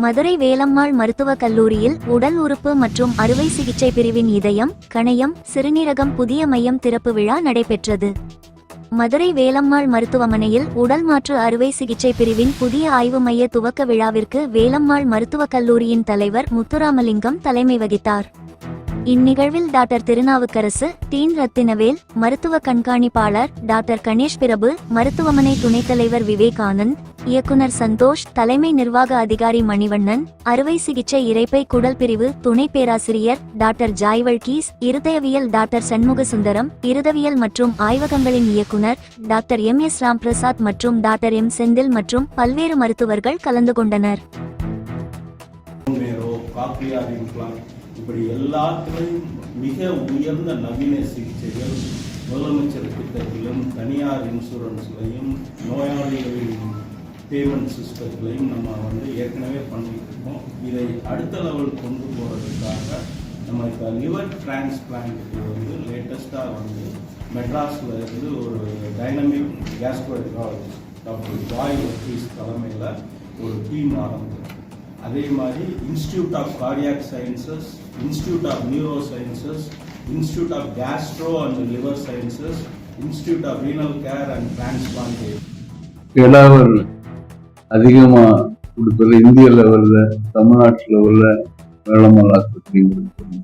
மதுரை வேலம்மாள் மருத்துவக் கல்லூரியில் உடல் உறுப்பு மற்றும் அறுவை சிகிச்சை பிரிவின் இதயம், கணையம், சிறுநீரகம் புதிய மையம் திறப்பு விழா நடைபெற்றது. மதுரை வேலம்மாள் மருத்துவமனையில் உடல் மாற்று அறுவை சிகிச்சை பிரிவின் புதிய ஆய்வு மைய துவக்க விழாவிற்கு வேலம்மாள் மருத்துவக் கல்லூரியின் தலைவர் முத்துராமலிங்கம் தலைமை வகித்தார். இந்நிகழ்வில் டாக்டர் திருநாவுக்கரசு, டீன் ரத்தினவேல், மருத்துவ கண்காணிப்பாளர் டாக்டர் கணேஷ் பிரபு, மருத்துவமனை துணைத் தலைவர் விவேகானந்த், இயக்குனர் சந்தோஷ், தலைமை நிர்வாக அதிகாரி மணிவண்ணன், அறுவை சிகிச்சை இரைப்பை குடல் பிரிவு துணை பேராசிரியர் டாக்டர் ஜாய்வல்கீஸ், இருதயவியல் டாக்டர் சண்முகசுந்தரம், இருதவியல் மற்றும் ஆய்வகங்களின் இயக்குனர் டாக்டர் MS ராம்பிரசாத் மற்றும் டாக்டர் M செந்தில் மற்றும் பல்வேறு மருத்துவர்கள் கலந்து கொண்டனர். இப்படி எல்லாத்திலும் மிக உயர்ந்த நவீன சிகிச்சைகள் முதலமைச்சர் திட்டத்திலும் தனியார் இன்சூரன்ஸ்லையும் நோயாளிகளின் பேமெண்ட் சிஸ்டத்துலையும் நம்ம ஏற்கனவே பண்ணிட்டு இருக்கோம். இதை அடுத்த லெவல் கொண்டு போகிறதுக்காக நம்ம இப்போ லிவர் டிரான்ஸ்பிளான்ட்டுக்கு லேட்டஸ்ட்டாக மெட்ராஸில் இருந்து ஒரு dynamic gastroenterologist doctor Joy Varghese தலைமையில் ஒரு டீம் ஆரம்பிச்சு. அதே மாதிரி institute of cardiac sciences, institute of neuro sciences, institute of gastro and liver sciences, institute of renal care and transplantation இளவர் அதிகமாக கொடுப்பது இந்திய லெவலில், தமிழ்நாட்டு லெவலில் வேலம்மாள் ஆஸ்பத்திரி கொடுக்குறது.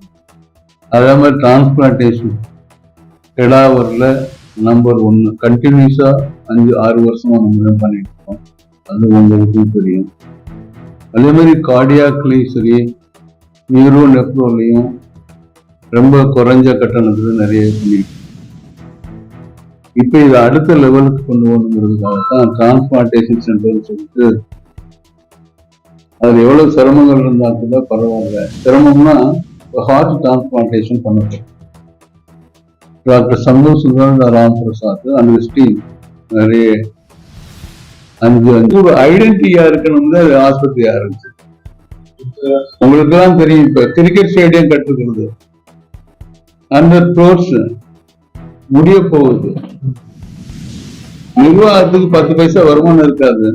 அதே மாதிரி டிரான்ஸ்பிளான்டேஷன் இளவரில் நம்பர் 1 கண்டினியூஸாக 5-6 வருஷமாக நம்ம தான் பண்ணிட்டு இருக்கோம். அது உங்களுக்கும் தெரியும். அதே மாதிரி கார்டியாக்லையும் சரி, நியூரோ நெப்ரோலையும் ரொம்ப குறைஞ்ச கட்டணத்தில் நிறைய பண்ணிட்டு. இப்போ இதை அடுத்த லெவலுக்கு கொண்டு வரணுங்கிறதுக்காக தான் டிரான்ஸ்பிளான்டேஷன் சென்டர்னு சொல்லிட்டு, அது எவ்வளவு சிரமங்கள் இருந்தால் கூட பரவாயில்ல. சிரமம்னா ஹார்ட் டிரான்ஸ்பிளான்டேஷன் பண்ணப்படும். டாக்டர் சண்முகசுந்தரம், ராம்பிரசாத் அந்த டீம் நிறைய 5 ஐடென்டிட்டியா இருக்கணும்னு ஆஸ்பத்திரி ஆரம்பிச்சு. உங்களுக்கு எல்லாம் தெரியும், இப்ப கிரிக்கெட் ஸ்டேடியம் கட்டுறது 100 crores முடிய போகுது. நிர்வாகத்துக்கு 10 பைசா வருமானம் இருக்காது.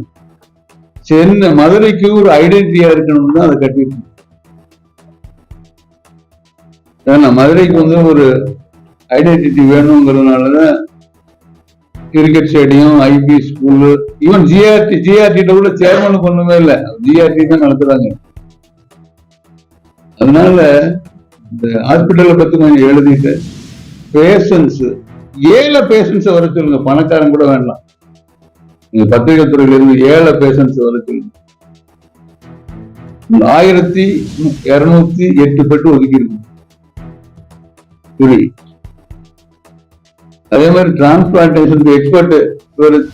சென்னை மதுரைக்கு ஒரு ஐடென்டிட்டியா இருக்கணும்னு தான் அதை கட்டிட்டு. ஏன்னா மதுரைக்கு ஒரு ஐடென்டிட்டி வேணுங்கிறதுனாலதான் cricket stadium, IP school, even GRT கூட சேர்மன் ஒண்ணுமே இல்லை, ஜிஆர்டி தான் நடத்துறாங்க. அதனால இந்த ஹாஸ்பிட்டலை பத்தி கொஞ்சம் எழுதிட்டு பேஷன்ஸ், ஏழை பேஷன்ஸ் வர சொல்லுங்க, பணக்காரன் கூட வேண்டாம். நீங்க பத்திரிகை துறையில இருந்து ஏழை பேஷன்ஸ் வர சொல்லுங்க. 1208 பெட்டு ஒதுக்கி இருக்கு. அதே மாதிரி டிரான்ஸ்பிளான்டேஷன் எக்ஸ்பர்ட்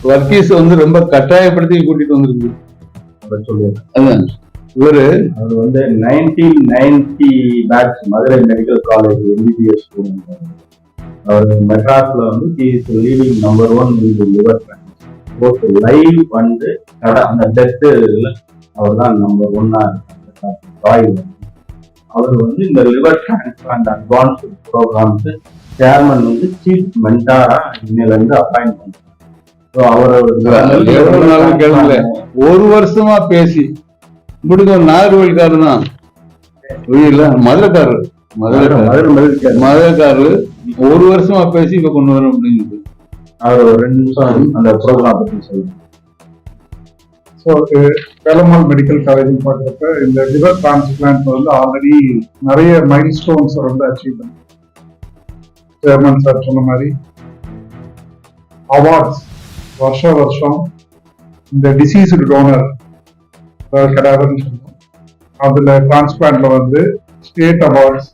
வர்கீஸ் ரொம்ப கட்டாயப்படுத்தி கூட்டிட்டு வந்திருக்கு சொல்லுவாங்க. அதான் இவரு 1990 batch Madurai medical college MBBS student. அவர் மெட்ராஸ்ல leading number 1 liver both live அந்த டெத் அவர் தான் நம்பர் 1 அவர் இந்த liver transplant advance programmes chairman chief மென்டாரா இன்னையில இருந்து அப்பாயிண்ட் பண்றாங்க. ஒரு வருஷமா பேசி முடிஞ்ச நாகர்கோவில்காரர் தான், மதுரைக்காரரு ஒரு வருஷமா பேசி இப்ப கொண்டு வரோம் அப்படின்னு அவர் 2 நிமிஷம் அந்த ப்ரோக்ராம் பத்தி சொல்லுங்க. ஸோ வேலம்மாள் மெடிக்கல் காலேஜ் பார்க்குறப்ப இந்த லிவர் டிரான்ஸ்பிளான்ட் ஆல்ரெடி நிறைய மைல் ஸ்டோன்ஸ் அச்சீவ் பண்ணி, சேர்மன் சார் சொன்ன மாதிரி அவார்ட்ஸ் வருஷம் இந்த டிசீஸ்டு டோனர் கடாவர்னு சொல்லுவோம். அதுல டிரான்ஸ்பிளான்ட்ல ஸ்டேட் அவார்ட்ஸ்,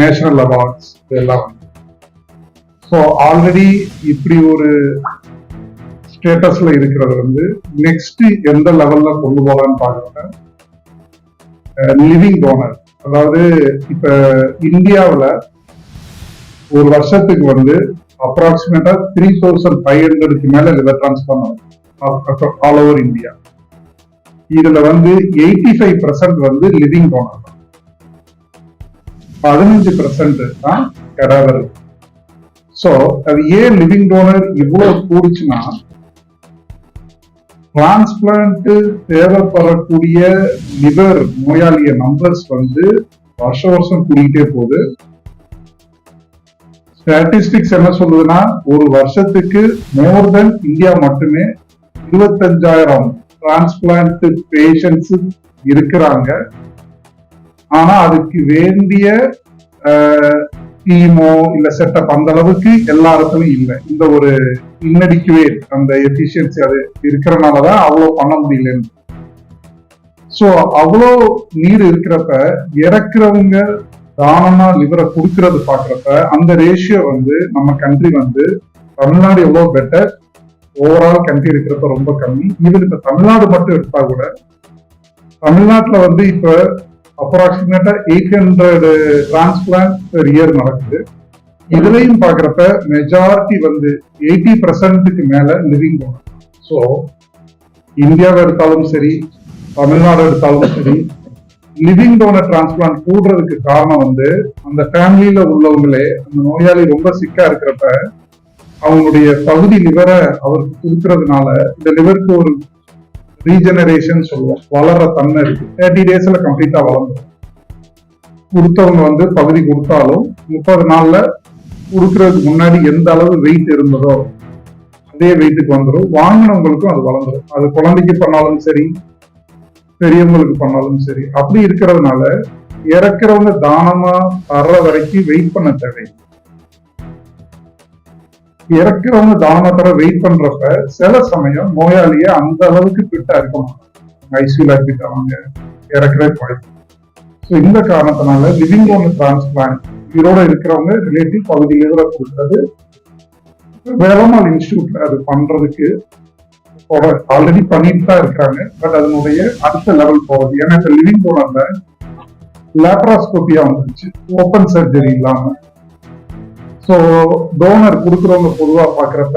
நேஷனல் அவார்ட்ஸ் இதெல்லாம் ஸோ ஆல்ரெடி இப்படி ஒரு ஸ்டேட்டஸ்ல இருக்கிறது நெக்ஸ்ட் எந்த லெவல்ல கொண்டு போகலான்னு பாக்குறேன். லிவிங் டோனர், அதாவது இப்ப இந்தியாவில் ஒரு வருஷத்துக்கு அப்ராக்சிமேட்டா 3500 மேல liver transplant all over India. இதுல 85% லிவிங் டோனர் தான், 15% தான் கடாவர். சோ அது ஏன் லிவிங் டோனர் இவ்வளவு கூடுச்சுன்னா, டிரான்ஸ்பிளான்ட் தேவைப்படக்கூடிய லிவர் நோயாளிய நம்பர்ஸ் வந்து வருஷம் கூடிக்கிட்டே போகுது. ஸ்டாட்டிஸ்டிக்ஸ் என்ன சொல்லுதுன்னா ஒரு வருஷத்துக்கு மோர் தென் இந்தியா மட்டுமே 25,000 டிரான்ஸ்பிளான்ட் பேஷண்ட்ஸ் இருக்கிறாங்க. ஆனா அதுக்கு வேண்டிய டீமோ இல்ல செட்டப் அந்த அளவுக்கு எல்லா இடத்துலயும் இல்லை. இந்த ஒரு இன்னடிக்குவேட் அந்த எஃபிஷியன்சி அது இருக்கிறனாலதான் அவ்வளவு பண்ண முடியலன்னு. சோ அவ்வளோ நீர் இருக்கிறப்ப இறக்குறவங்க தானமா லிவரை கொடுக்கறது பாக்குறப்ப அந்த ரேஷியோ வந்து நம்ம கண்ட்ரி வந்து தமிழ்நாடு எவ்வளவு பெட்டர், ஓவரால் கண்ட்ரி இருக்கிறப்ப ரொம்ப கம்மி. ஈவன் இப்ப தமிழ்நாடு மட்டும் எடுத்தா கூட தமிழ்நாட்டுல வந்து இப்ப அப்ராக்சிமேட்டா 800 டிரான்ஸ்பிளான்ட் பெர் இயர் நடக்குது. இதுலயும் பாக்குறப்ப மெஜாரிட்டி வந்து 80% மேல லிவிங் டோனர். ஸோ இந்தியாவை எடுத்தாலும் சரி தமிழ்நாடு எடுத்தாலும் சரி லிவிங் டோனர் டிரான்ஸ்பிளான்ட் கூடுறதுக்கு காரணம் வந்து அந்த ஃபேமிலியில உள்ளவங்களே அந்த நோயாளி ரொம்ப சிக்கா இருக்கிறப்ப அவங்களுடைய பகுதி லிவரை அவருக்கு கொடுக்கறதுனால இந்த லிவருக்கு ஒரு ரீஜெனரேஷன் சொல்லுவோம், வளர்ற தன்மை இருக்கு. 30 daysல கம்ப்ளீட்டா வளர்ந்துடும். கொடுத்தவங்க வந்து பகுதி கொடுத்தாலும் 30 நாள்ல கொடுக்கறதுக்கு முன்னாடி எந்த அளவு வெயிட் இருந்ததோ அதே வெயிட்டுக்கு வந்துடும். வாங்கினவங்களுக்கும் அது வளர்ந்துடும். அது குழந்தைக்கு பண்ணாலும் சரி பெரியவங்களுக்கு பண்ணாலும் சரி. அப்படி இருக்கிறதுனால இறக்குறவங்க தானமா தர்ற வரைக்கும் வெயிட் பண்ண தேவை. இறக்குறவங்க தானமா தர வெயிட் பண்றப்ப சில சமயம் நோயாளிய அந்த அளவுக்கு ஃபிட்டா இருக்க மாட்டாங்க, ஐசியூல அட்மிட் ஆவாங்க, இறக்குறே போயிடும். ஸோ இந்த காரணத்தினால லிவிங் டோனர் டிரான்ஸ்பிளான்ட் உயிரோட இருக்கிறவங்க ரிலேட்டிவ் பகுதி லிவரை கொடுக்கறது வேலம்மாள் இன்ஸ்டிடியூட்ல அது பண்றதுக்கு ஆல்ரெடி பண்ணிட்டு தான் இருக்காங்க. பட் அதனுடைய அடுத்த லெவல் போகுது. ஏன்னா இப்ப லிவிங் டோனர்ல லேப்ராஸ்கோபியா வந்துருச்சு, ஓப்பன் சர்ஜரி இல்லாம. ஸோ டோனர் கொடுக்குறவங்க பொதுவா பாக்குறப்ப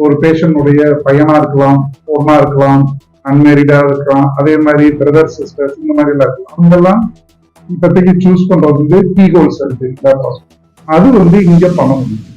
ஒரு பேஷண்டுடைய பையனா இருக்கலாம், பொண்ணா இருக்கலாம், அன்மேரிடா இருக்கலாம், அதே மாதிரி பிரதர் சிஸ்டர்ஸ் இந்த மாதிரி எல்லாம் இருக்கலாம். அவங்கெல்லாம் இப்போதைக்கு சூஸ் பண்றது வந்து கீஹோல் சர்ஜரி லேப்ராஸ்கோபி. அது வந்து இங்க பண்ண முடியும்.